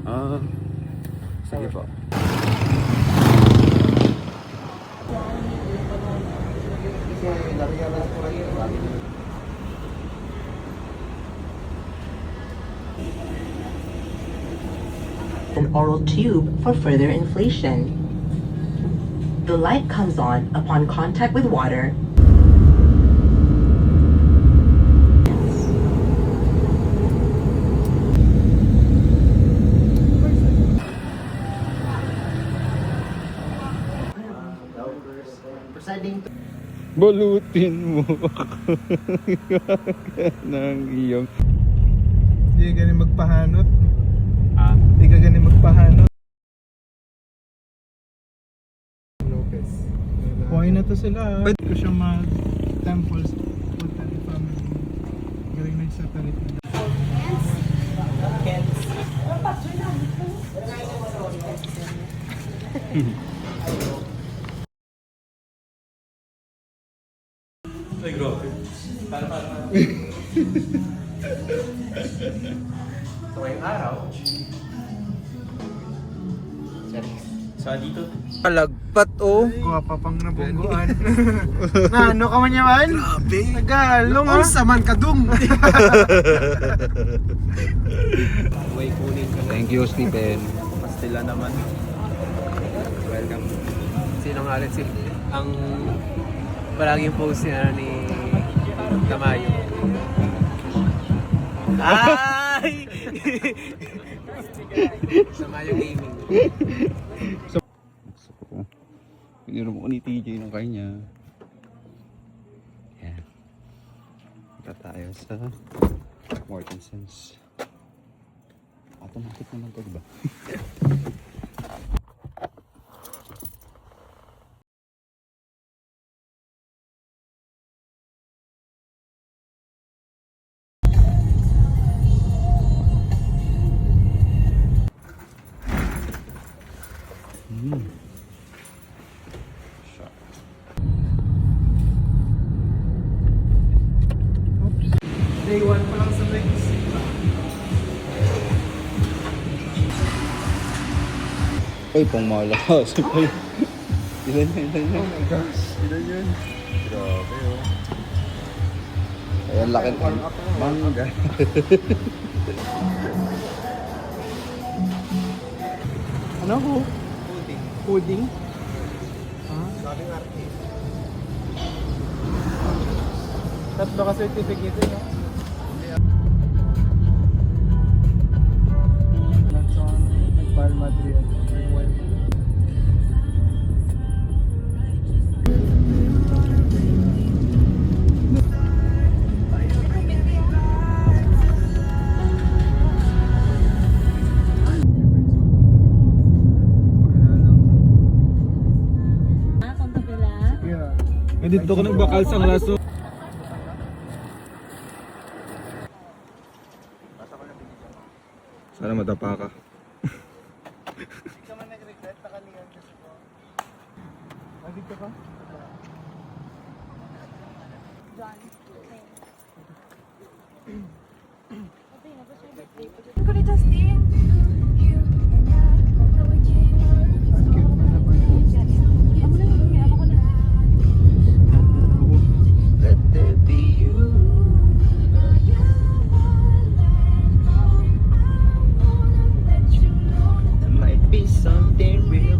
Sige po. An oral tube for further inflation. The light comes on upon contact with water. Balutin mo ng iyong Hindi ka ganing magpahanot. Hindi ka ganing magpahanot. Lopez. Kuhain na to sila. Pwede ko siya mag-temples. Punta ni family. Galing nagsatalit na. Ay, grabe. Para. So, ngayong araw, so dito, palagpat oh. Kuha pa pang nabungguan. Na ano ka man yaman? Grabe. Nagalong ha? Saman kadung. way kunin ka. Thank you, Stephen. Pastila naman. Welcome. Sinong alit si ang palaging post ni Tamayo. Ay! Tamayo Gaming. Piniram ko ni TJ ng kanya. Yan. Punta tayo sa Mortensons. Automatic naman to, diba? Day 1 pa lang sa Vegas. Ay, pang malakas. Ilan yan? Oh my gosh. Ilan yun? Grabe oh. Ayan, laki ng mangga. Ano ko? Pudding. Daming arte. Tatlo ka certificate no? Nagpahal Madrid. Eh, dito ko nagbakal sa laso. Sana madapa ka. Hindi ka man nag-regret na kalihan kasi ko. Dito ka? Ko ni Justin. Let there be you. Might be something real.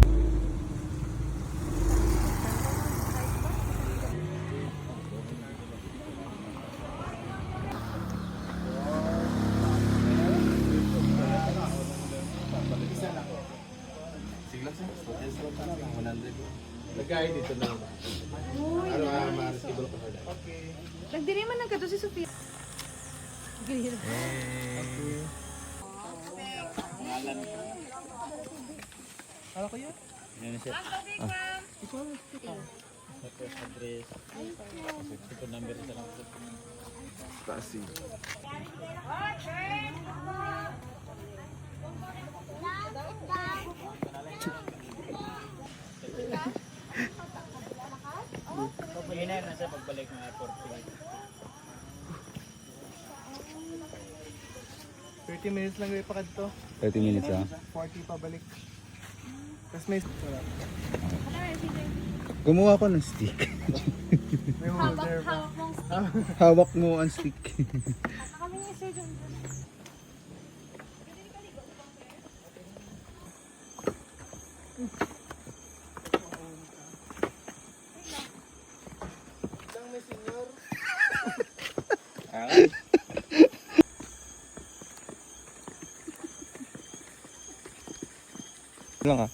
Nagkain dito lang. Ano ma-receive ko pa. Okay. Nagdiri man ng kato si Sofia. Giliran. Kala ko yun? Kasi. Pagpagina na siya pagbalik ng airport. 30 30 minutes lang kayo pa kadto. 30 minutes ah. 40 pabalik. Tapos may Gumawa ko ng stick. may holder pa. Hawak mong stick. Hawak mo ang stick. Kami ni Sir John. Isang may senior. Lang ah.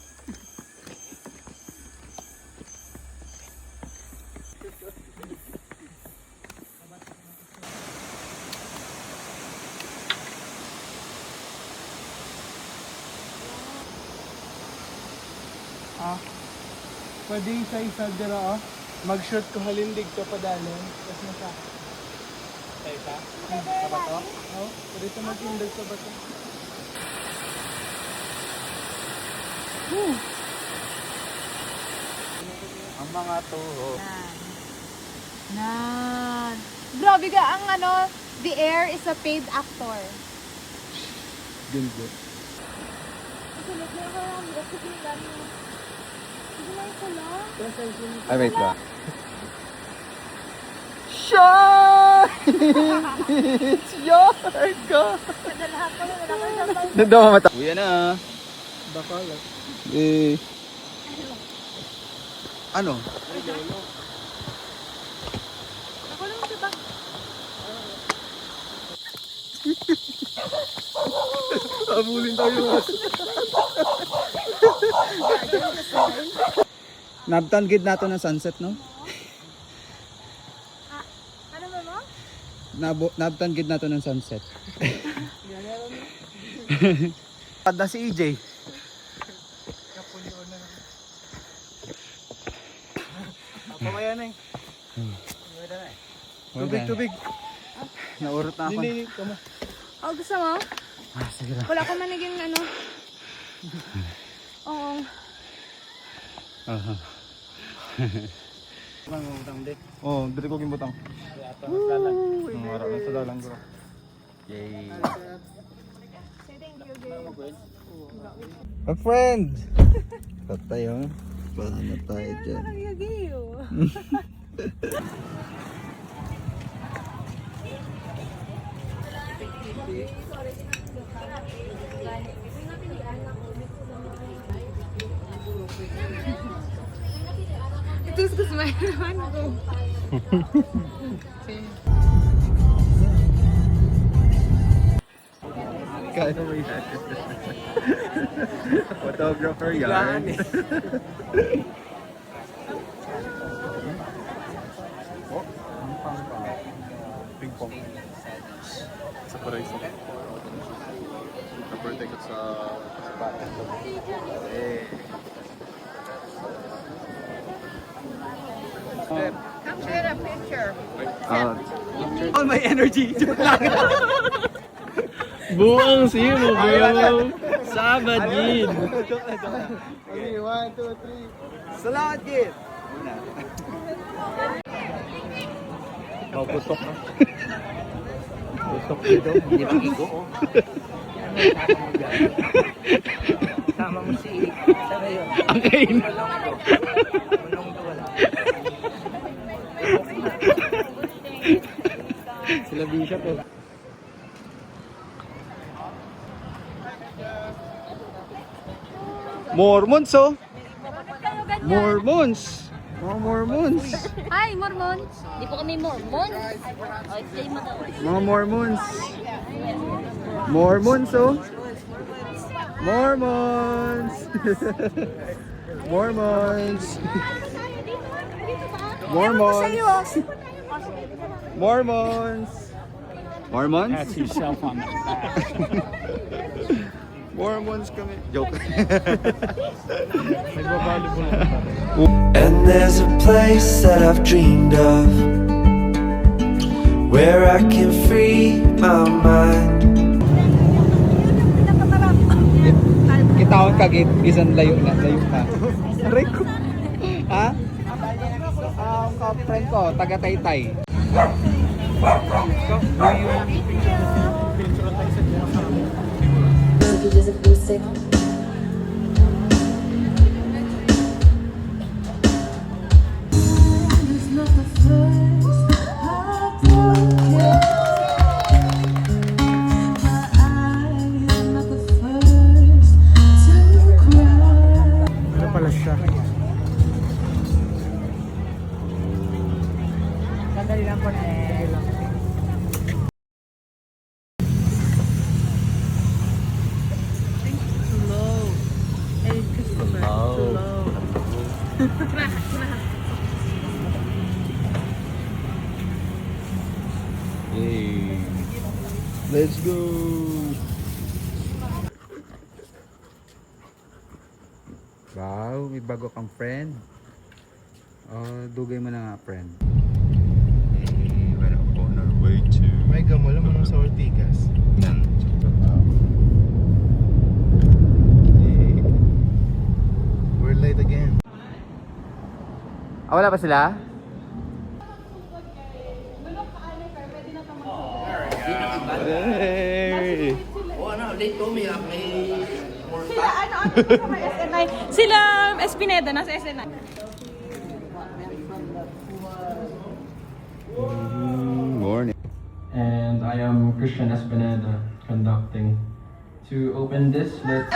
Pwede sa isa dira mag-shoot ko halindig ka pa dalon. Tapos nasa. Sa isa? Sa bato? Oo. Pwede sa mag-indag sa bato. Ang mga tuho. Nan. Grabe ka ang ano, The Air is a paid actor. Ganda. Sulit na ako ang hirap kasi yung dami mo. Sige lang ito lang. Ay, wait ba? Shine! It's your God! Kadalahan ko lang, wala ko yung Nanda mo mata. Uwi na. Bakalat. Eh. Ano? Ako lang sa bag. Abulin tayo. Nabtan gid nato ng sunset, no? Ano ba mo? Nabtan gid nato ng sunset. Pada si EJ. Kapulyon na. Pamaya na eh. Tubig, tubig. Naurot na ako. Hindi, kamo. Oh, gusto mo? Ah, sige lang. Wala ko man naging ano. Oo. Aha. Mangutang din. Oh, dito ko gimbutang. Ang araw na sa dalang ko. Yay. Say thank you, Gabe. A friend! Patay oh. Paano tayo dyan? Parang yagayo. Ito gusto kumain ko. Kaya mo yan. Photographer yan. Ping pong. Sa paraiso. Sa birthday ko sa bata. Eh. Come share a picture. Oh, my energy. Buang siya mo, buang. Sabad yun. Okay, 1, 2, 3. Salamat gid. Putok na. Putok dito. Hindi ba iko? Sama mo si Sara yun. Ang kain. Manong to wala. Sila Bishop eh. Mormons oh. Mormons. Mga Mormons. Hi, Mormon. Di po kami Mormon. O, explain mo daw. Mga Mormons. Mormons oh. Mormons. Mormons. Mormons. Mormons. Mormons? That's yourself on that back. Mormons kami. Joke. Nagbabalibol na. And there's a place that I've dreamed of where I can free my mind. Kitawon ka git, bisan layo na. Aray ko. Ha? Ang ka-friend ko, taga Taytay. Picture tayo sa messages if you're sick. It's not the first heartbroken. My eyes are not the first to cry. Ano pala siya? Sandali lang po na Yay! Let's go! Wow, may bago kang friend. Oh, dugay mo na nga, friend. Hey, we're on our way to... May gamol naman sa Ortigas. We're late again. Ah, wala pa sila? Hey! Sila ano sa SNI? Sila Espineda nasa SNI. Morning. And I am Christian Espineda conducting. To open this, let's...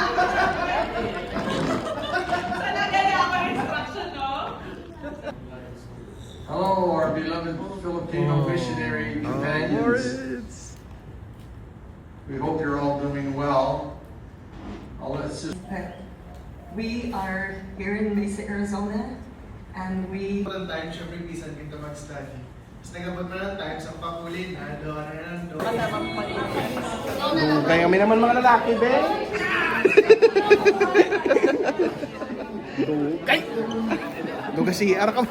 Hello, our beloved Filipino missionary companions. We hope you're all doing well. We are here in Mesa, Arizona, and we Walang time, syempre bisan kita mag-study. Tapos nagabot mo ng time sa pakulin, doon na doon. Kaya kami naman mga lalaki, be. Dugay! Dugay CR ka mo.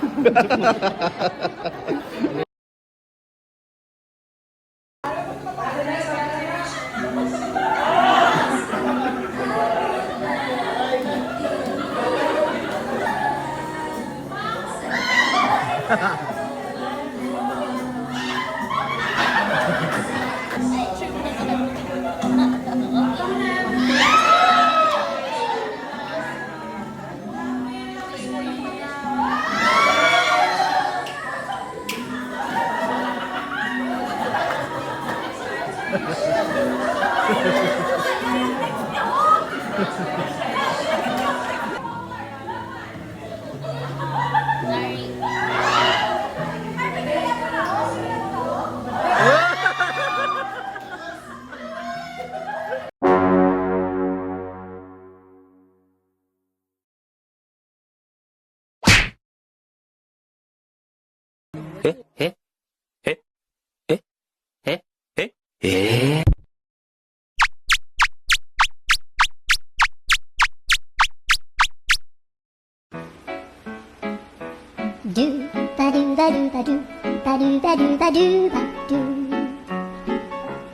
Do ba do ba do ba do ba do ba do ba do ba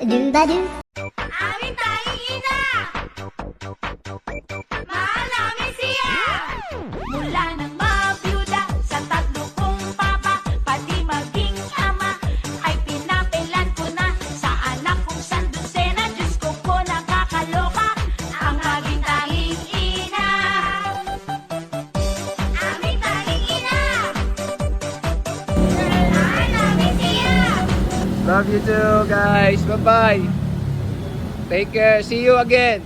do ba do. Aming tanging ina! Mahal namin siya! Mula nang mabiyuda sa tatlo kong papa, pati maging ama, ay pinapilan ko na sa anak kong sandusena. Diyos ko po nakakaloka ang maging tanging ina. Aming tanging ina! Mahal namin siya! Love you too, guys. Bye-bye. Take care. See you again.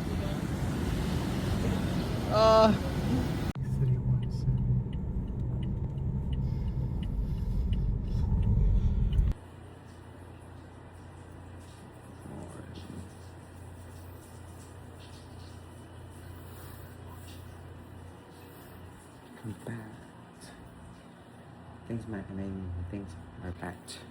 Compact. Things are packed.